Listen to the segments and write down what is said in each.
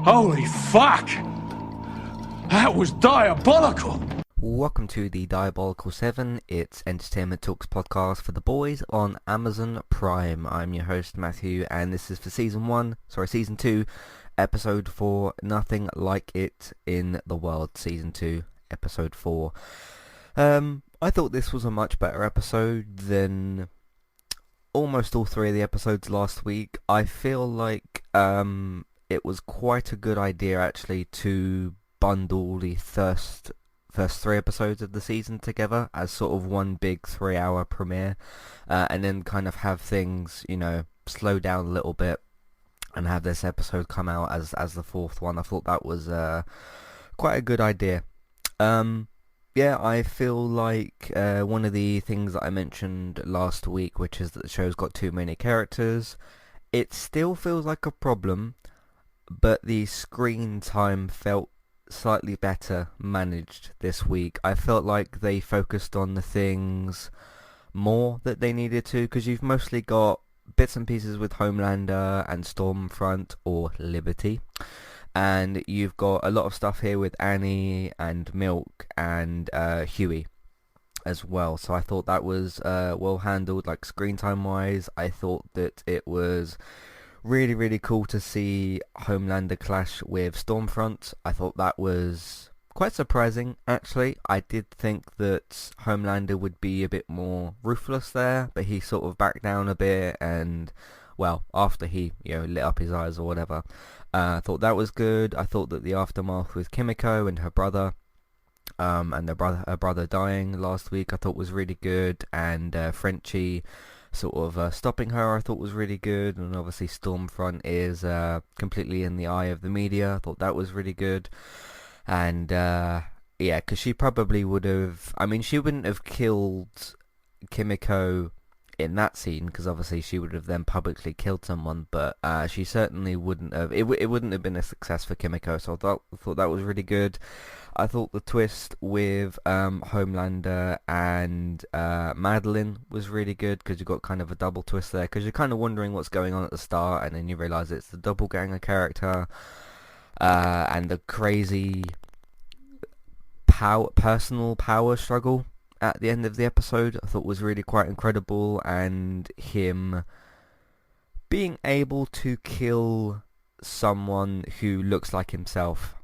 Holy fuck! That was diabolical! Welcome to the Diabolical 7. It's Entertainment Talks podcast for the boys on Amazon Prime. I'm your host Matthew, and this is for season 2, episode 4, Nothing Like It in the World, season 2, episode 4. I thought this was a much better episode than almost all three of the episodes last week. I feel like it was quite a good idea actually to bundle the first three episodes of the season together as sort of one big 3-hour premiere, and then kind of have things, slow down a little bit and have this episode come out as the fourth one. I thought that was quite a good idea. Yeah, I feel like one of the things that I mentioned last week, which is that the show's got too many characters, it still feels like a problem, but the screen time felt slightly better managed this week. I felt like they focused on the things more that they needed to, because you've mostly got bits and pieces with Homelander and Stormfront or Liberty, and you've got a lot of stuff here with Annie and Milk and Huey as well. So I thought that was well handled, like screen time wise. I thought that it was really, really cool to see Homelander clash with Stormfront. I thought that was quite surprising, actually. I did think that Homelander would be a bit more ruthless there, but he sort of backed down a bit, and, well, after he, lit up his eyes or whatever. I thought that was good. I thought that the aftermath with Kimiko and her brother, and her brother dying last week, I thought was really good, and Frenchie sort of stopping her, I thought was really good, and obviously Stormfront is completely in the eye of the media. I thought that was really good, and yeah, because she probably would have, she wouldn't have killed Kimiko in that scene, because obviously she would have then publicly killed someone, but she certainly wouldn't have, it wouldn't have been a success for Kimiko, so I thought that was really good. I thought the twist with Homelander and Madeline was really good, because you got kind of a double twist there, because you're kind of wondering what's going on at the start, and then you realise it's the doppelganger character, and the crazy personal power struggle at the end of the episode I thought was really quite incredible, and him being able to kill someone who looks like himself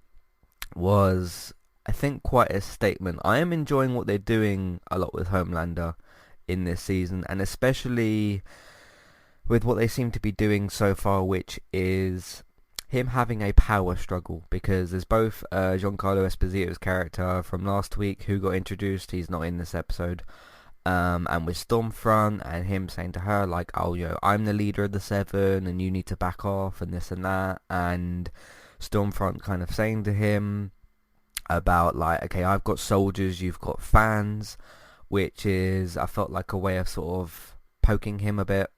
was, I think, quite a statement. I am enjoying what they're doing a lot with Homelander in this season, and especially with what they seem to be doing so far, which is him having a power struggle, because there's both Giancarlo Esposito's character from last week who got introduced, he's not in this episode, and with Stormfront, and him saying to her, like, oh, I'm the leader of the Seven, and you need to back off, and this and that, and Stormfront kind of saying to him about, like, okay, I've got soldiers, you've got fans, which is, I felt like a way of sort of poking him a bit,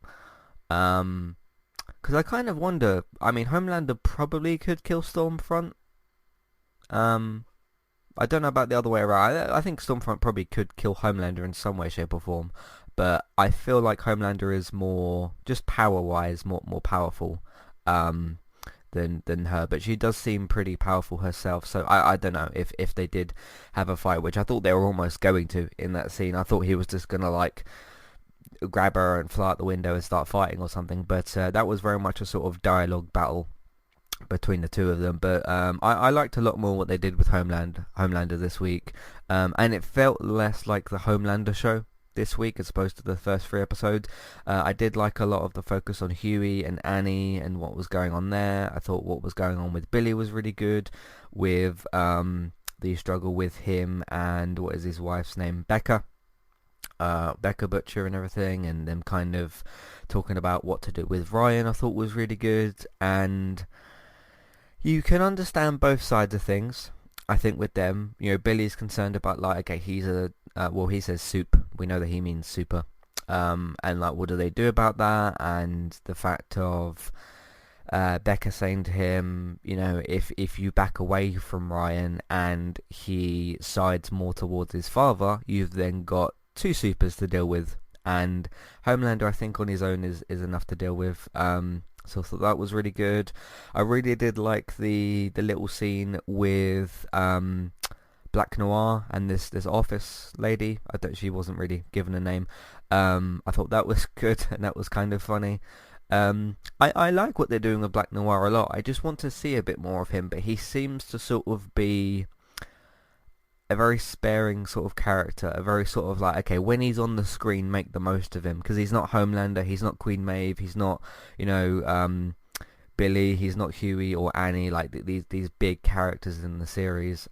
because I kind of wonder, Homelander probably could kill Stormfront. I don't know about the other way around. I think Stormfront probably could kill Homelander in some way, shape or form. But I feel like Homelander is more, just power-wise, more powerful than her. But she does seem pretty powerful herself. So I don't know if they did have a fight, which I thought they were almost going to in that scene. I thought he was just going to, like, grab her and fly out the window and start fighting or something, but that was very much a sort of dialogue battle between the two of them. But I liked a lot more what they did with Homelander this week, and it felt less like the Homelander show this week as opposed to the first 3 episodes. I did like a lot of the focus on Huey and Annie and what was going on there. I thought what was going on with Billy was really good, with the struggle with him and what is his wife's name, Becca Butcher and everything, and them kind of talking about what to do with Ryan, I thought was really good. And you can understand both sides of things, I think, with them. Billy's concerned about, like, okay, he's he says soup, we know that he means super, and like, what do they do about that? And the fact of Becca saying to him, if you back away from Ryan and he sides more towards his father, you've then got 2 supers to deal with, and Homelander, I think, on his own is enough to deal with. So I thought that was really good. I really did like the little scene with Black Noir and this office lady. She wasn't really given a name. I thought that was good and that was kind of funny. I like what they're doing with Black Noir a lot. I just want to see a bit more of him, but he seems to sort of be a very sparing sort of character, a very sort of like, okay, when he's on the screen, make the most of him, because he's not Homelander, he's not Queen Maeve, he's not, Billy, he's not Huey or Annie, like these big characters in the series.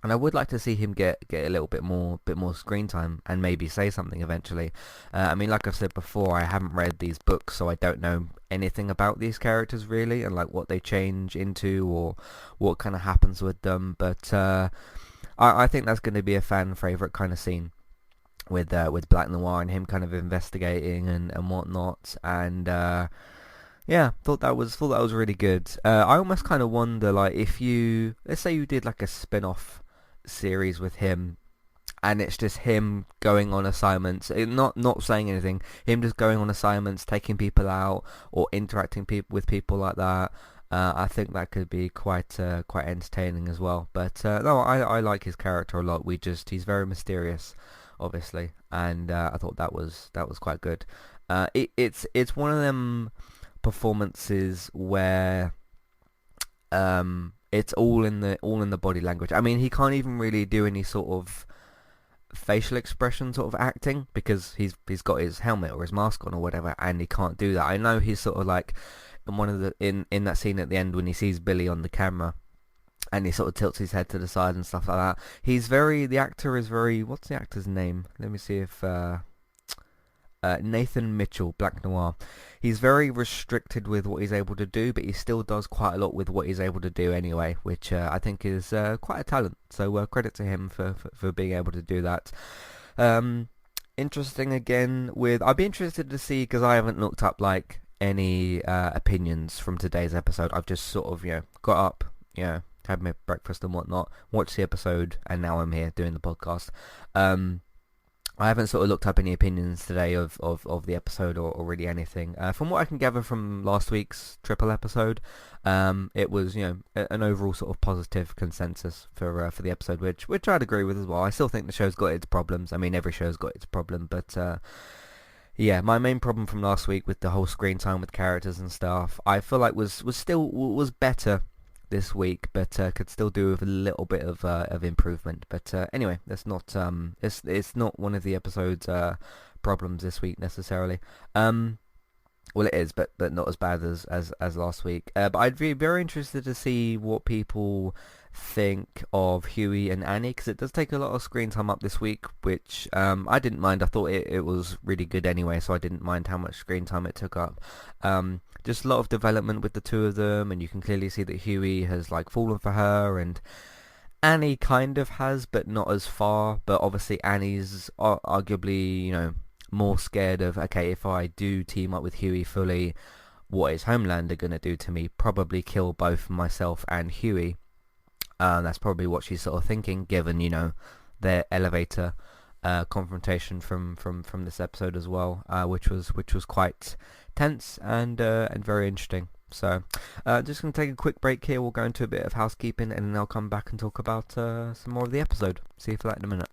And I would like to see him get a little bit more screen time and maybe say something eventually. I mean, like I've said before, I haven't read these books, so I don't know anything about these characters really, and like what they change into or what kind of happens with them. But I think that's going to be a fan favorite kind of scene with Black Noir and him kind of investigating and whatnot. And yeah, thought that was really good. I almost kind of wonder, like, if let's say you did like a spin-off series with him, and it's just him going on assignments, not saying anything, him just going on assignments, taking people out or interacting with people like that. I think that could be quite entertaining as well. But no, I like his character a lot. He's very mysterious, obviously, and I thought that was quite good. It's one of them performances where it's all in the body language. I mean, he can't even really do any sort of facial expression sort of acting because he's got his helmet or his mask on or whatever, and he can't do that. I know he's sort of like in that scene at the end when he sees Billy on the camera and he sort of tilts his head to the side and stuff like that. The actor is very, what's the actor's name? Let me see if Nathan Mitchell, Black Noir. He's very restricted with what he's able to do, but he still does quite a lot with what he's able to do anyway, which I think is quite a talent. So credit to him for being able to do that. Interesting again I'd be interested to see, because I haven't looked up like any opinions from today's episode. I've just sort of got up, had my breakfast and whatnot, watched the episode, and now I'm here doing the podcast. I haven't sort of looked up any opinions today of the episode or really anything. From what I can gather from last week's triple episode, it was an overall sort of positive consensus for the episode, which I'd agree with as well. I still think the show's got its problems. I mean, every show's got its problem, but yeah, my main problem from last week with the whole screen time with characters and stuff, I feel like was better this week, but could still do with a little bit of improvement. But anyway, that's not it's not one of the episode's problems this week necessarily. Well, it is, but not as bad as last week. But I'd be very interested to see what people think of Huey and Annie, because it does take a lot of screen time up this week, which I didn't mind. I thought it was really good anyway, so I didn't mind how much screen time it took up. Just a lot of development with the two of them, and you can clearly see that Huey has like fallen for her, and Annie kind of has, but not as far. But obviously Annie's arguably, more scared of, okay, if I do team up with Huey fully, what is Homelander going to do to me? Probably kill both myself and Huey. That's probably what she's sort of thinking, given, their elevator confrontation from this episode as well, which was quite tense and very interesting. So just going to take a quick break here. We'll go into a bit of housekeeping, and then I'll come back and talk about some more of the episode. See you for that in a minute.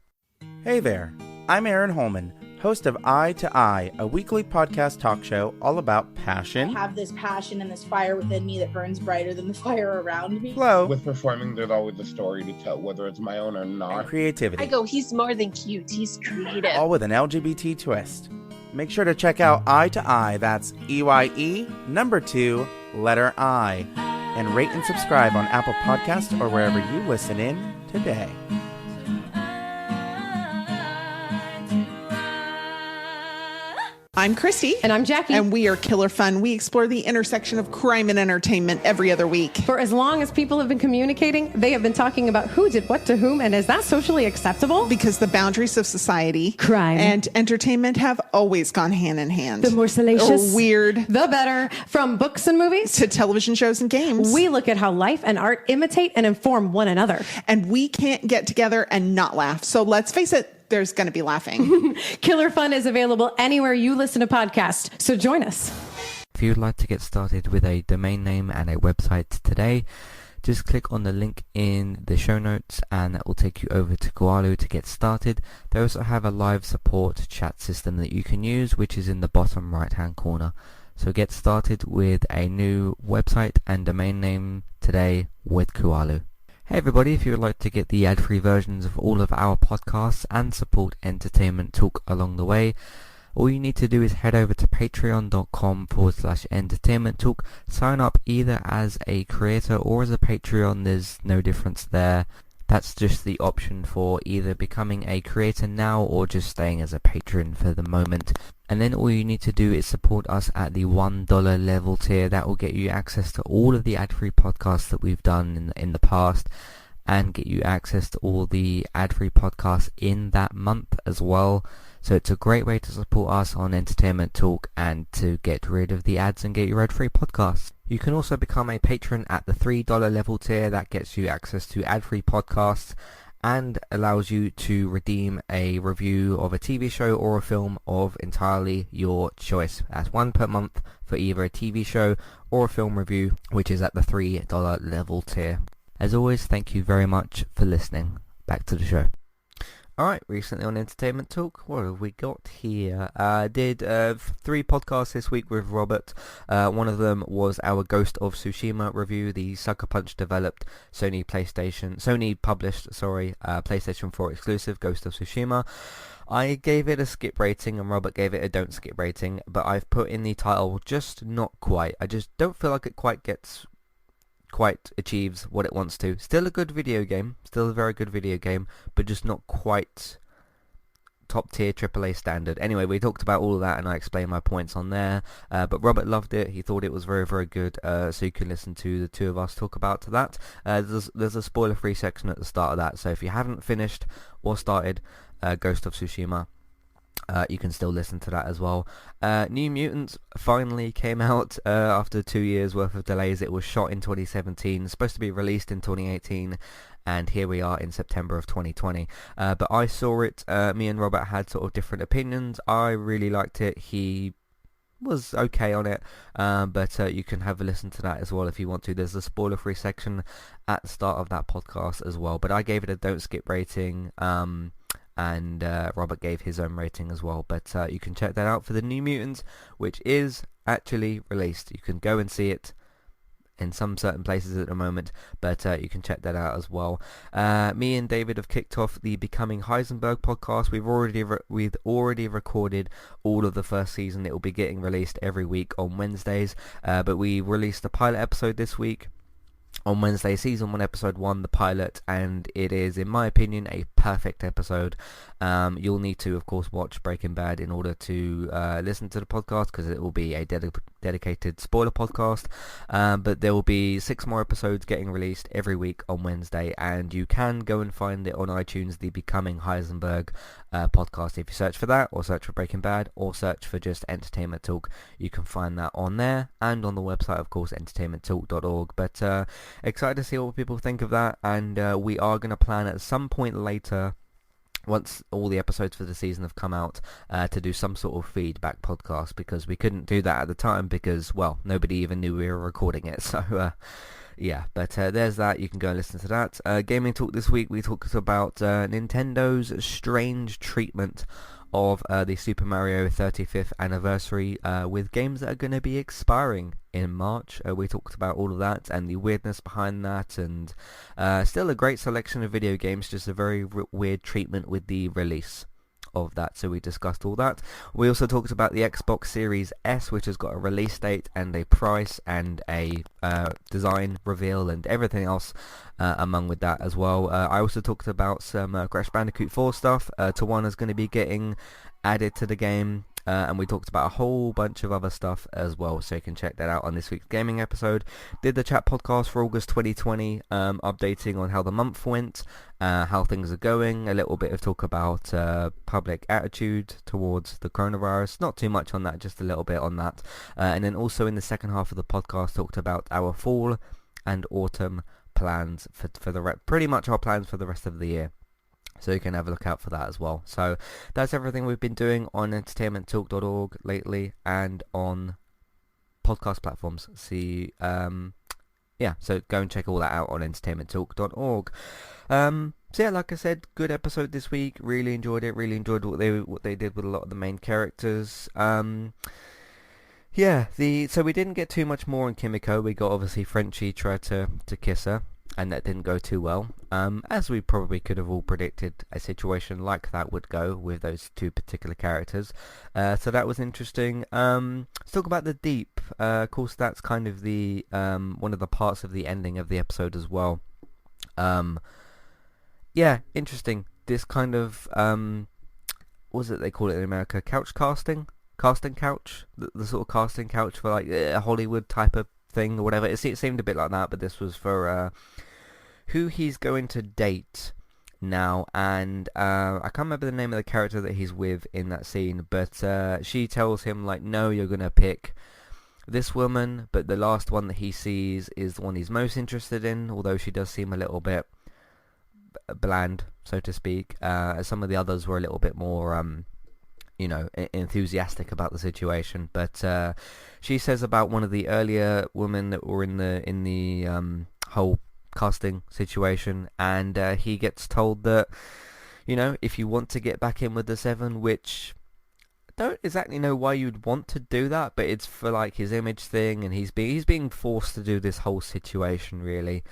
Hey there, I'm Aaron Holman, host of Eye to Eye, a weekly podcast talk show all about passion. I have this passion and this fire within me that burns brighter than the fire around me. Flow. With performing, there's always a story to tell, whether it's my own or not. And creativity. I go, he's more than cute, he's creative. All with an LGBT twist. Make sure to check out Eye to Eye, that's EYE, number 2, letter I. And rate and subscribe on Apple Podcasts or wherever you listen in today. I'm Christy. And I'm Jackie. And we are Killer Fun. We explore the intersection of crime and entertainment every other week. For as long as people have been communicating, they have been talking about who did what to whom, and is that socially acceptable? Because the boundaries of society, crime, and entertainment have always gone hand in hand. The more salacious, or weird, the better. From books and movies to television shows and games, we look at how life and art imitate and inform one another. And we can't get together and not laugh. So let's face it, there's going to be laughing. Killer Fun is available anywhere you listen to podcasts, so join us. If you would like to get started with a domain name and a website today, just click on the link in the show notes and that will take you over to Koalu to get started. They also have a live support chat system that you can use, which is in the bottom right hand corner. So get started with a new website and domain name today with Koalu. Hey everybody, if you would like to get the ad-free versions of all of our podcasts and support Entertainment Talk along the way, all you need to do is head over to patreon.com/entertainment talk. Sign up either as a creator or as a Patreon. There's no difference there. That's just the option for either becoming a creator now or just staying as a patron for the moment. And then all you need to do is support us at the $1 level tier. That will get you access to all of the ad-free podcasts that we've done in the past, and get you access to all the ad-free podcasts in that month as well. So it's a great way to support us on Entertainment Talk and to get rid of the ads and get your ad-free podcasts. You can also become a patron at the $3 level tier. That gets you access to ad-free podcasts and allows you to redeem a review of a TV show or a film of entirely your choice. That's one per month for either a TV show or a film review, which is at the $3 level tier. As always, thank you very much for listening. Back to the show. Alright, recently on Entertainment Talk, what have we got here? Did 3 podcasts this week with Robert. One of them was our Ghost of Tsushima review, the Sucker Punch developed, Sony published, PlayStation 4 exclusive, Ghost of Tsushima. I gave it a skip rating and Robert gave it a don't skip rating, but I've put in the title just not quite. I just don't feel like it quite achieves what it wants to. Still a good video game, still a very good video game, but just not quite top tier AAA standard. Anyway, we talked about all of that and I explained my points on there, but Robert loved it. He thought it was very, very good, so you can listen to the two of us talk about that. There's a spoiler free section at the start of that, so if you haven't finished or started Ghost of Tsushima, you can still listen to that as well. New Mutants finally came out after 2 years worth of delays. It was shot in 2017, supposed to be released in 2018, and here we are in September of 2020. But I saw it. Me and Robert had sort of different opinions. I really liked it. He was okay on it, but you can have a listen to that as well if you want to. There's a spoiler free section at the start of that podcast as well, but I gave it a don't skip rating, and Robert gave his own rating as well. But you can check that out for the New Mutants, which is actually released. You can go and see it in some certain places at the moment, but you can check that out as well. Me and David have kicked off the Becoming Heisenberg podcast. We've already recorded all of the first season. It will be getting released every week on Wednesdays, but we released the pilot episode this week on Wednesday, season 1 episode 1, the pilot, and it is, in my opinion, a perfect episode. You'll need to, of course, watch Breaking Bad in order to listen to the podcast, because it will be a dedicated spoiler podcast, but there will be 6 more episodes getting released every week on Wednesday, and you can go and find it on iTunes, the Becoming Heisenberg podcast. If you search for that, or search for Breaking Bad, or search for just Entertainment Talk, you can find that on there, and on the website, of course, entertainmenttalk.org. But excited to see what people think of that, and we are going to plan at some point later, once all the episodes for the season have come out, to do some sort of feedback podcast, because we couldn't do that at the time because, well, nobody even knew we were recording it. So yeah, but there's that. You can go and listen to that. Gaming Talk this week, we talked about Nintendo's strange treatment of the Super Mario 35th anniversary, with games that are going to be expiring in March. We talked about all of that and the weirdness behind that, and still a great selection of video games, just a very weird treatment with the release of that, so we discussed all that. We also talked about the Xbox Series S, which has got a release date and a price and a design reveal and everything else among with that as well. I also talked about some Crash Bandicoot 4 stuff. Tawana is going to be getting added to the game, and we talked about a whole bunch of other stuff as well, so you can check that out on this week's gaming episode. Did the chat podcast for August 2020, updating on how the month went, how things are going, a little bit of talk about public attitude towards the coronavirus, not too much on that, just a little bit on that, and then also in the second half of the podcast talked about our fall and autumn plans for pretty much our plans for the rest of the year. So you can have a look out for that as well. So that's everything we've been doing on entertainmenttalk.org lately, and on podcast platforms. See, yeah, so go and check all that out on entertainmenttalk.org. So yeah, like I said, good episode this week. Really enjoyed it. Really enjoyed what they did with a lot of the main characters. Yeah, so we didn't get too much more on Kimiko. We got obviously Frenchie tried to kiss her, and that didn't go too well. As we probably could have all predicted, a situation like that would go with those two particular characters. So that was interesting. Let's talk about the Deep. Of course, that's kind of the one of the parts of the ending of the episode as well. Yeah, interesting. This kind of what was it they call it in America? Couch casting. Casting couch, the sort of casting couch for like a Hollywood type of thing or whatever. It seemed a bit like that, but this was for who he's going to date now, and I can't remember the name of the character that he's with in that scene, but she tells him like, no, you're gonna pick this woman, but the last one that he sees is the one he's most interested in, although she does seem a little bit bland, so to speak. Some of the others were a little bit more enthusiastic about the situation, but she says about one of the earlier women that were in the whole casting situation, and he gets told that, if you want to get back in with the Seven, which I don't exactly know why you'd want to do that, but it's for like his image thing, and he's being forced to do this whole situation really,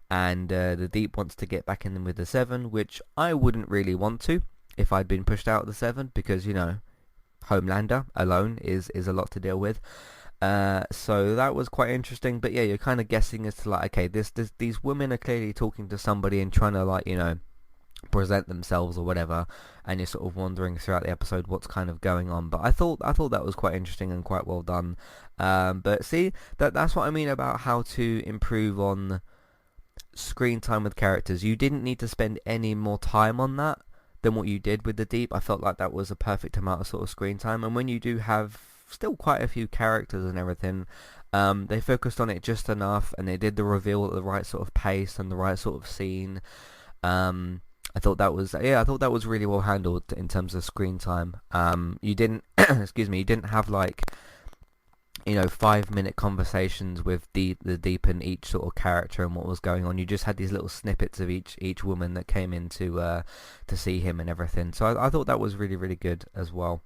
and the Deep wants to get back in with the Seven, which I wouldn't really want to if I'd been pushed out of the Seven, because Homelander alone is a lot to deal with. So that was quite interesting. But yeah, you're kind of guessing as to like, okay, these women are clearly talking to somebody and trying to like, present themselves or whatever, and you're sort of wondering throughout the episode what's kind of going on. But I thought that was quite interesting and quite well done. But see, that's what I mean about how to improve on screen time with characters. You didn't need to spend any more time on that than what you did with the Deep. I felt like that was a perfect amount of sort of screen time, and when you do have still quite a few characters and everything, they focused on it just enough, and they did the reveal at the right sort of pace and the right sort of scene. I thought that was really well handled in terms of screen time. You didn't you didn't have like 5-minute conversations with the Deep and each sort of character and what was going on. You just had these little snippets of each woman that came in to see him and everything. So I thought that was really, really good as well.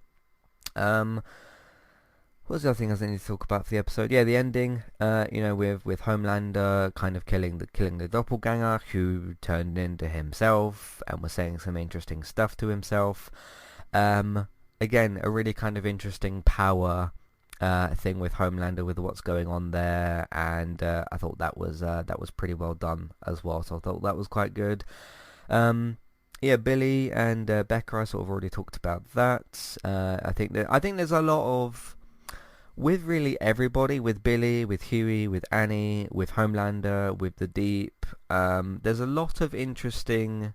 What was the other thing I need to talk about for the episode? Yeah, the ending. With Homelander kind of killing the doppelganger who turned into himself and was saying some interesting stuff to himself. Again, a really kind of interesting power thing with Homelander with what's going on there, and I thought that was pretty well done as well. So I thought that was quite good. Yeah, Billy and Becca, I sort of already talked about that. I think there's a lot of, with really everybody, with Billy, with Huey, with Annie, with Homelander, with the Deep. There's a lot of interesting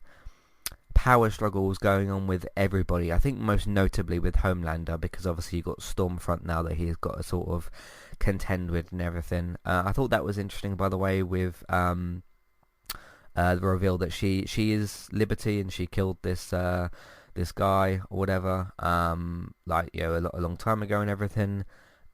power struggles going on with everybody. I think most notably with Homelander, because obviously you've got Stormfront now that he's got to sort of contend with and everything. I thought that was interesting, by the way, with the reveal that she is Liberty and she killed this guy or whatever, a long time ago and everything.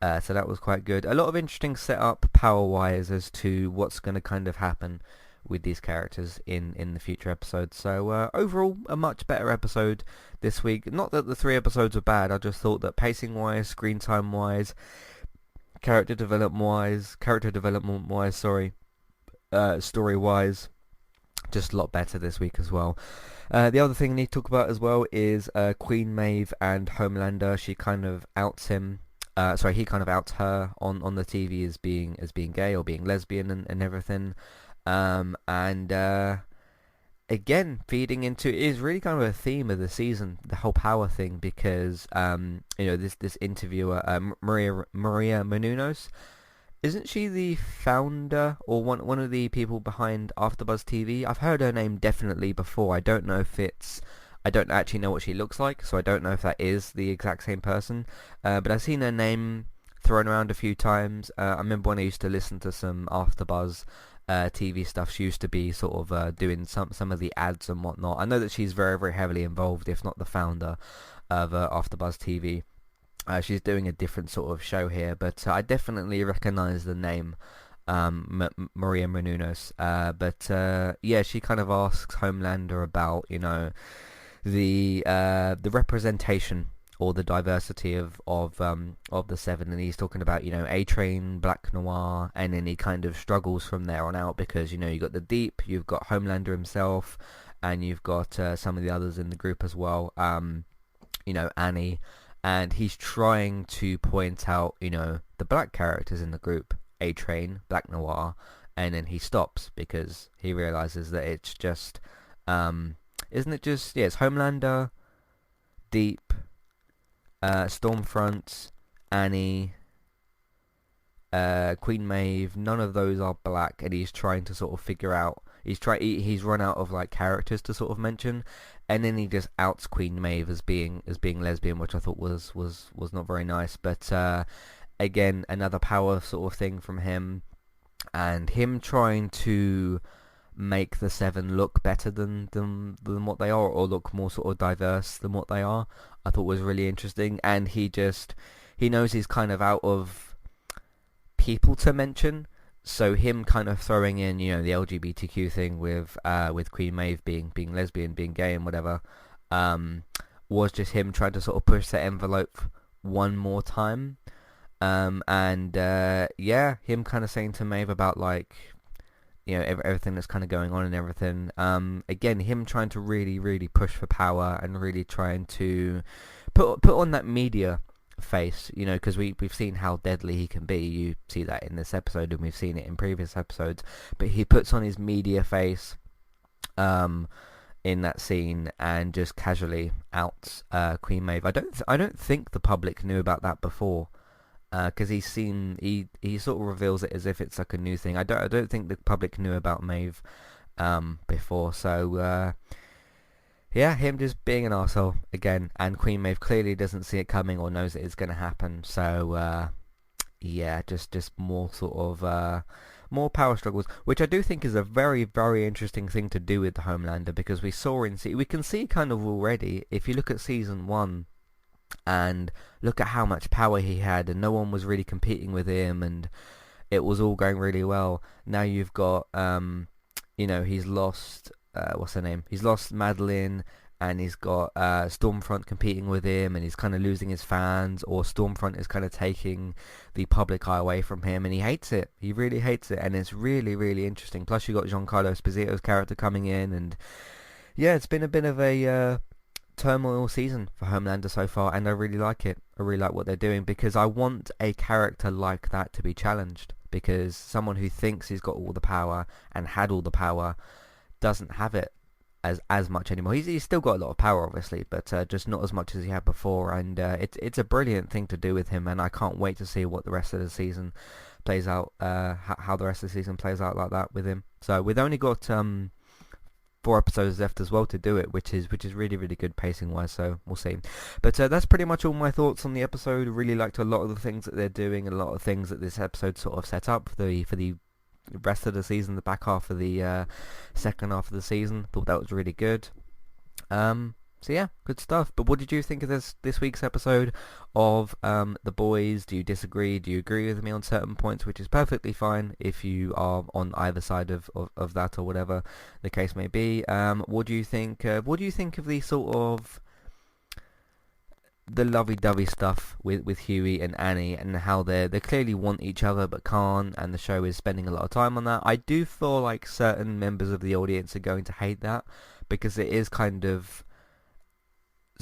So that was quite good. A lot of interesting setup power-wise as to what's going to kind of happen with these characters in the future episodes. So overall, a much better episode this week. Not that the 3 episodes are bad, I just thought that pacing-wise, screen time-wise, character development-wise, story-wise, just a lot better this week as well. The other thing I need to talk about as well is Queen Maeve and Homelander. She kind of outs him. He kind of outs her on the TV as being gay or being lesbian and everything. Again, feeding into it is really kind of a theme of the season, the whole power thing, because this interviewer, Maria Menounos, isn't she the founder or one of the people behind AfterBuzz TV? I've heard her name definitely before. I don't actually know what she looks like, so I don't know if that is the exact same person. But I've seen her name thrown around a few times. I remember when I used to listen to some AfterBuzz TV stuff, she used to be sort of doing some of the ads and whatnot. I know that she's very, very heavily involved, if not the founder of AfterBuzz TV. She's doing a different sort of show here, but I definitely recognize the name, Maria Menounos. Yeah, she kind of asks Homelander about, the representation or the diversity of the Seven, and he's talking about A-Train, Black Noir, and then he kind of struggles from there on out because you've got the Deep, you've got Homelander himself, and you've got some of the others in the group as well. Annie, and he's trying to point out the black characters in the group, A-Train, Black Noir, and then he stops because he realizes that it's just isn't it just it's Homelander, Deep, Stormfront, Annie, Queen Maeve. None of those are black, and he's trying to sort of figure out. He's run out of like characters to sort of mention, and then he just outs Queen Maeve as being lesbian, which I thought was not very nice. But again, another power sort of thing from him, and him trying to make the Seven look better than what they are, or look more sort of diverse than what they are, I thought was really interesting. And he knows he's kind of out of people to mention, so him kind of throwing in the LGBTQ thing with Queen Maeve being lesbian, being gay and whatever, was just him trying to sort of push that envelope one more time. Him kind of saying to Maeve about like everything that's kind of going on and everything. Again, him trying to really, really push for power and really trying to put on that media face, because we've seen how deadly he can be. You see that in this episode, and we've seen it in previous episodes. But he puts on his media face in that scene and just casually outs Queen Maeve. I don't think the public knew about that before. Because he sort of reveals it as if it's like a new thing. I don't think the public knew about Maeve before. So him just being an arsehole again, and Queen Maeve clearly doesn't see it coming or knows it is going to happen. So just more sort of more power struggles, which I do think is a very, very interesting thing to do with the Homelander, because we can see kind of already, if you look at season 1 and look at how much power he had, and no one was really competing with him, and it was all going really well. Now you've got he's lost what's her name, he's lost Madeline, and he's got Stormfront competing with him, and he's kind of losing his fans, or Stormfront is kind of taking the public eye away from him, and he hates it. He really hates it, and it's really, really interesting. Plus you got Giancarlo Esposito's character coming in, and it's been a bit of a turmoil season for Homelander so far, and I really like it. I really like what they're doing, because I want a character like that to be challenged, because someone who thinks he's got all the power and had all the power doesn't have it as much anymore. He's still got a lot of power, obviously, but just not as much as he had before, and it's a brilliant thing to do with him, and I can't wait to see what the rest of the season plays out, how the rest of the season plays out like that with him. So we've only got 4 episodes left as well to do it, which is really, really good pacing wise, so we'll see. But that's pretty much all my thoughts on the episode. Really liked a lot of the things that they're doing, and a lot of things that this episode sort of set up for the rest of the season, the back half of the second half of the season. Thought that was really good. So yeah, good stuff. But what did you think of this week's episode of The Boys? Do you disagree? Do you agree with me on certain points? Which is perfectly fine if you are on either side of that, or whatever the case may be. What do you think? What do you think of the sort of the lovey-dovey stuff with Huey and Annie, and how they clearly want each other but can't, and the show is spending a lot of time on that? I do feel like certain members of the audience are going to hate that, because it is kind of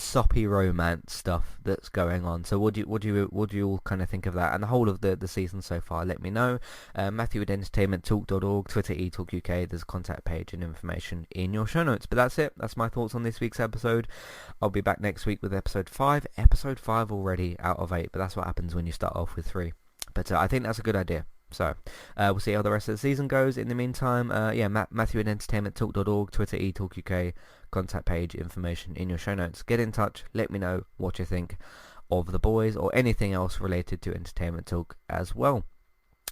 soppy romance stuff that's going on. So what do you all kind of think of that, and the whole of the season so far? Let me know. Matthew at entertainmenttalk.org, Twitter eTalkUK. There's a contact page and information in your show notes. But that's it. That's my thoughts on this week's episode. I'll be back next week with episode 5. Episode 5 already out of 8, but that's what happens when you start off with 3. But I think that's a good idea. So we'll see how the rest of the season goes. In the meantime, Matthew at entertainmenttalk.org, Twitter eTalkUK, contact page, information in your show notes. Get in touch. Let me know what you think of The Boys, or anything else related to Entertainment Talk as well.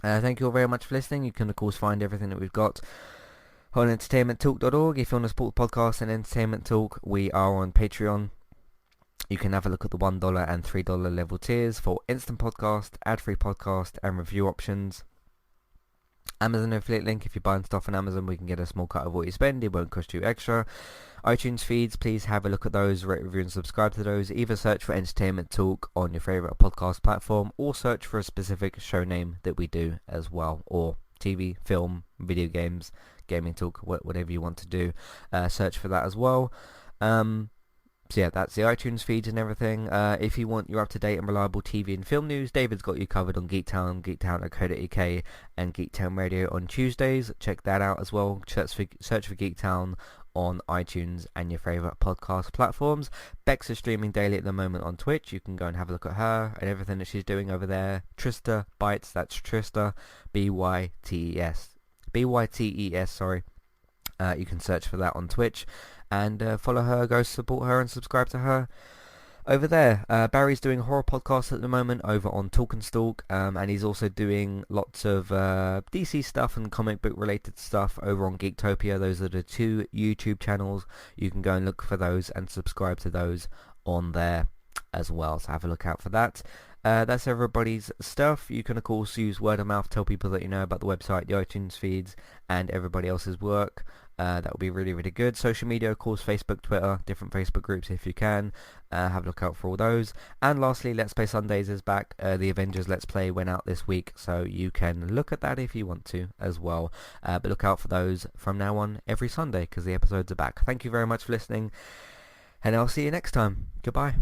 Thank you all very much for listening. You can of course find everything that we've got on entertainmenttalk.org. If you want to support the podcast and Entertainment Talk, we are on Patreon. You can have a look at the $1 and $3 level tiers for instant podcast, ad-free podcast, and review options. Amazon affiliate link, if you're buying stuff on Amazon, we can get a small cut of what you spend. It won't cost you extra. iTunes feeds, please have a look at those, rate, review, and subscribe to those. Either search for Entertainment Talk on your favourite podcast platform, or search for a specific show name that we do as well, or TV, film, video games, gaming talk, whatever you want to do. Search for that as well. So yeah, that's the iTunes feeds and everything. If you want your up-to-date and reliable TV and film news, David's got you covered on Geektown, geektown.co.uk, and Geektown Radio on Tuesdays. Check that out as well. Search for Geektown on iTunes and your favourite podcast platforms. Bex is streaming daily at the moment on Twitch. You can go and have a look at her and everything that she's doing over there. Trista Bytes, that's Trista, B-Y-T-E-S. B-Y-T-E-S, sorry. You can search for that on Twitch and follow her, go support her and subscribe to her over there. Barry's doing a horror podcast at the moment over on Talk and Stalk, and he's also doing lots of DC stuff and comic book related stuff over on Geektopia. Those are the two YouTube channels. You can go and look for those and subscribe to those on there as well, so have a look out for that. That's everybody's stuff. You can of course use word of mouth, tell people that you know about the website, the iTunes feeds, and everybody else's work. That would be really, really good. Social media, of course, Facebook, Twitter, different Facebook groups if you can. Have a look out for all those. And lastly, Let's Play Sundays is back. The Avengers Let's Play went out this week, so you can look at that if you want to as well. But look out for those from now on every Sunday, because the episodes are back. Thank you very much for listening, and I'll see you next time. Goodbye.